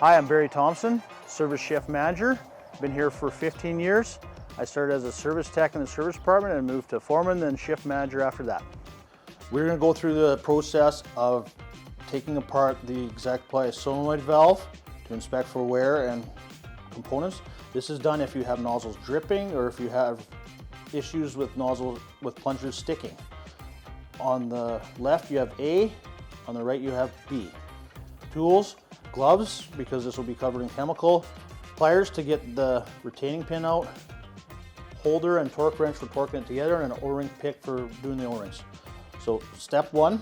Hi, I'm Barry Thompson, service shift manager. Been here for 15 years. I started as a service tech in the service department and moved to foreman, then shift manager after that. We're going to go through the process of taking apart the exact ply solenoid valve to inspect for wear and components. This is done if you have nozzles dripping or if you have issues with nozzles with plungers sticking. On the left you have A, on the right you have B. Tools, gloves, because this will be covered in chemical, pliers to get the retaining pin out, holder and torque wrench for torquing it together, and an O-ring pick for doing the O-rings. So step one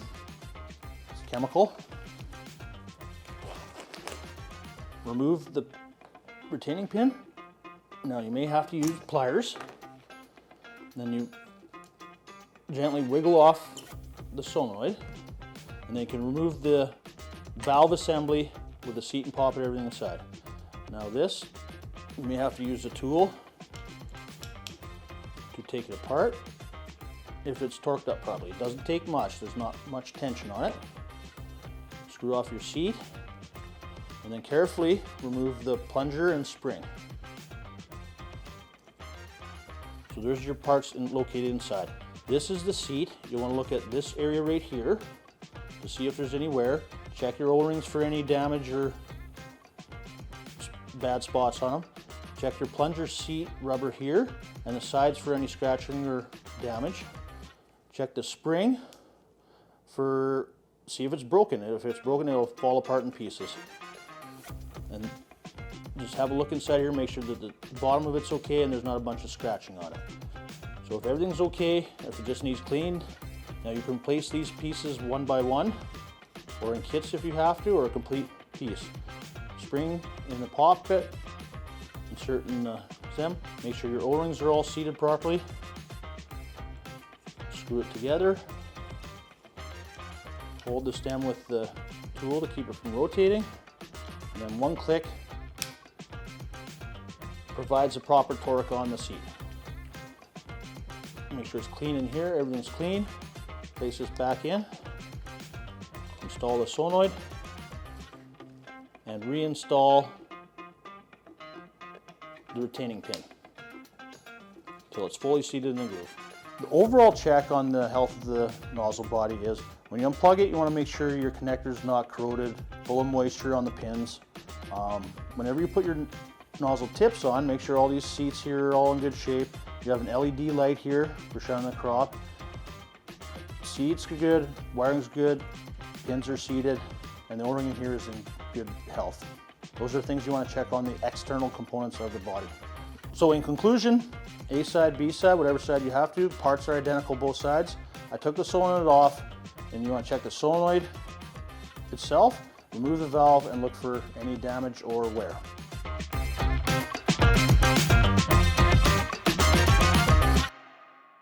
is chemical. Remove the retaining pin. Now you may have to use pliers. Then you gently wiggle off the solenoid, and then you can remove the valve assembly with the seat and pop and everything inside. Now this, you may have to use a tool to take it apart if it's torqued up properly. It doesn't take much, there's not much tension on it. Screw off your seat and then carefully remove the plunger and spring. So there's your parts located inside. This is the seat. You want to look at this area right here to see if there's any wear. Check your O-rings for any damage or bad spots on them. Check your plunger seat rubber here and the sides for any scratching or damage. Check the spring for, see if it's broken. If it's broken, it'll fall apart in pieces. And just have a look inside here, make sure that the bottom of it's okay and there's not a bunch of scratching on it. So if everything's okay, if it just needs cleaned, now you can place these pieces one by one, or in kits if you have to, or a complete piece. Spring in the pop bit, insert in the stem, make sure your O-rings are all seated properly. Screw it together. Hold the stem with the tool to keep it from rotating, and then one click provides a proper torque on the seat. Make sure it's clean in here, everything's clean. Place this back in. Install the solenoid and reinstall the retaining pin until it's fully seated in the groove. The overall check on the health of the nozzle body is when you unplug it, you want to make sure your connector is not corroded, full of moisture on the pins. Whenever you put your nozzle tips on, make sure all these seats here are all in good shape. You have an LED light here for shining the crop. Seats are good, wiring's good, pins are seated, and the O-ring in here is in good health. Those are things you want to check on the external components of the body. So in conclusion, A side, B side, whatever side you have to, parts are identical both sides. I took the solenoid off, and you want to check the solenoid itself, remove the valve, and look for any damage or wear.